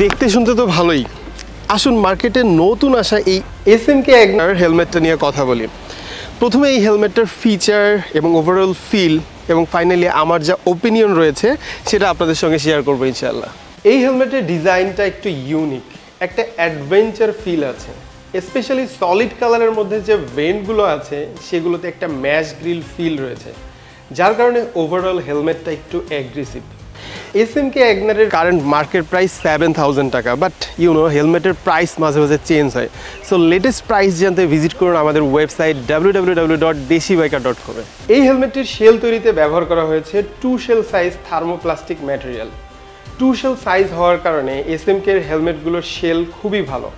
দেখতে শুনতে তো ভালোই। আসুন মার্কেটে নতুন আসা এই SMK অ্যাগনার হেলমেটটা নিয়ে কথা বলি। প্রথমে এই হেলমেটটার ফিচার এবং ওভারঅল ফিল এবং ফাইনালি আমার যা ওপিনিয়ন রয়েছে সেটা আপনাদের সঙ্গে শেয়ার করবো ইনশাআল্লাহ। এই হেলমেটের ডিজাইনটা একটু ইউনিক, একটা অ্যাডভেঞ্চার ফিল আছে। স্পেশালি সলিড কালারের মধ্যে যে ভেন্টগুলো আছে সেগুলোতে একটা ম্যাশ গ্রিল ফিল রয়েছে, যার কারণে ওভারঅল হেলমেটটা একটু অ্যাগ্রেসিভ। SMK অ্যাগনারের কারেন্ট মার্কেট প্রাইস 7,000 টাকা, বাট হেলমেটের প্রাইস মাঝে মাঝে চেঞ্জ হয়। সো লেটেস্ট প্রাইস জানতে ভিজিট করুন আমাদের ওয়েবসাইট www.deshibiker.com। এই হেলমেটটির শেল তৈরিতে ব্যবহার করা হয়েছে 2 shell size thermoplastic material. 2 shell size হওয়ার কারণে SMK এর হেলমেটগুলোর শেল খুবই ভালো।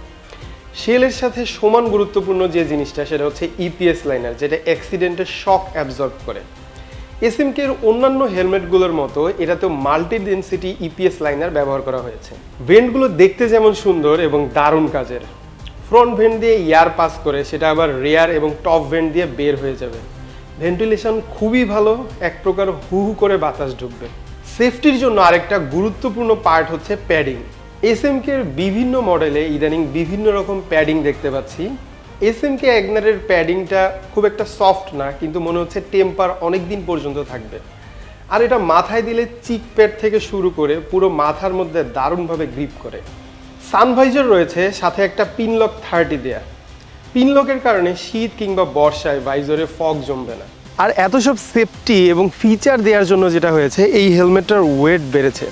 শেলের সাথে সমান গুরুত্বপূর্ণ যে জিনিসটা সেটা হচ্ছে EPS লাইনার, যেটা অ্যাক্সিডেন্টের শক অ্যাবজর্ব করে। SMK এর অন্যান্য হেলমেটগুলোর মতো এটাতেও মাল্টি ডেনসিটি EPS লাইনার ব্যবহার করা হয়েছে। ভেন্টগুলো দেখতে যেমন সুন্দর এবং দারুণ কাজের। ফ্রন্ট ভেন্ট দিয়ে এয়ার পাস করে সেটা আবার রেয়ার এবং টপ ভেন্ট দিয়ে বের হয়ে যাবে। ভেন্টিলেশন খুবই ভালো, এক প্রকার হু হু করে বাতাস ঢুকবে। সেফটির জন্য আরেকটা গুরুত্বপূর্ণ পার্ট হচ্ছে প্যাডিং। SMK এর বিভিন্ন মডেলে ইদানিং বিভিন্ন রকম প্যাডিং দেখতে পাচ্ছি। SMK অ্যাগনারের প্যাডিংটা খুব একটা সফট না, কিন্তু মনে হচ্ছে টেম্পার অনেক দিন পর্যন্ত থাকবে। আর এটা মাথায় দিলে চিক প্যাড থেকে শুরু করে পুরো মাথার মধ্যে দারুণভাবে গ্রিপ করে। সানভাইজার রয়েছে, সাথে একটা পিনলক 30 দেয়া। পিনলকের কারণে শীত কিংবা বর্ষায় ভাইজরে ফগ জমবে না। আর এত সব সেফটি এবং ফিচার দেওয়ার জন্য যেটা হয়েছে, এই হেলমেটটার ওয়েট বেড়েছে।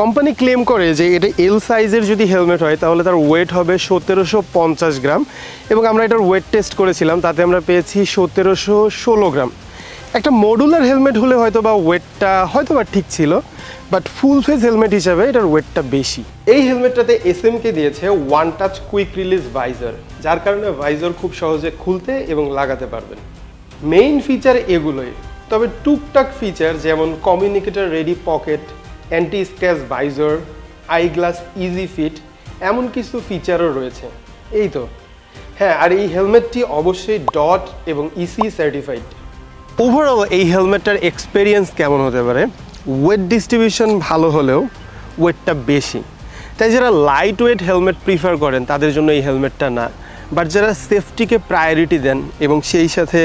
কোম্পানি ক্লেম করে যে এটা L সাইজের যদি হেলমেট হয় তাহলে তার ওয়েট হবে 1750 গ্রাম, এবং আমরা এটার ওয়েট টেস্ট করেছিলাম, তাতে আমরা পেয়েছি 1716 গ্রাম। একটা মডুলার হেলমেট হলে হয়তো বা ওয়েটটা হয়তো বা ঠিক ছিল, বাট ফুল ফেস হেলমেট হিসাবে এটার ওয়েটটা বেশি। এই হেলমেটটাতে SMK দিয়েছে one touch quick release visor, যার কারণে ভাইজার খুব সহজে খুলতে এবং লাগাতে পারবেন। মেইন ফিচার এগুলোই, তবে টুকটাক ফিচার যেমন communicator ready pocket, anti scratch visor, eyeglass easy fit, এমন কিছু ফিচারও রয়েছে। এই তো, হ্যাঁ, আর এই হেলমেটটি অবশ্যই ডট এবং EC সার্টিফাইড। ওভারঅল এই হেলমেটটার এক্সপেরিয়েন্স কেমন হতে পারে? ওয়েট ডিস্ট্রিবিউশন ভালো হলেও ওয়েটটা বেশি, তাই যারা লাইট ওয়েট হেলমেট প্রিফার করেন তাদের জন্য এই হেলমেটটা না। বাট যারা সেফটিকে প্রায়োরিটি দেন এবং সেই সাথে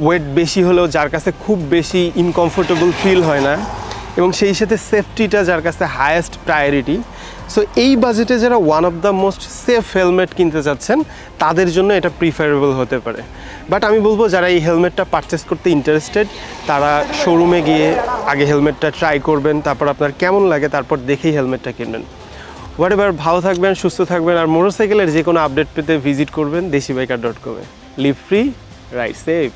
ওয়েট বেশি হলেও যার কাছে খুব বেশি ইনকমফোর্টেবল ফিল হয় না, এবং সেই সাথে সেফটিটা যার কাছে হায়েস্ট প্রায়োরিটি, সো এই বাজেটে যারা one of the most safe helmet কিনতে চাচ্ছেন তাদের জন্য এটা প্রিফারেবল হতে পারে। বাট আমি বলবো যারা এই হেলমেটটা পারচেস করতে ইন্টারেস্টেড তারা শোরুমে গিয়ে আগে হেলমেটটা ট্রাই করবেন, তারপর আপনার কেমন লাগে তারপর দেখেই হেলমেটটা কিনবেন। হোয়াটএভার, ভালো থাকবেন, সুস্থ থাকবেন, আর মোটরসাইকেলের যে কোনো আপডেট পেতে ভিজিট করবেন deshibiker.com। Live free, ride safe.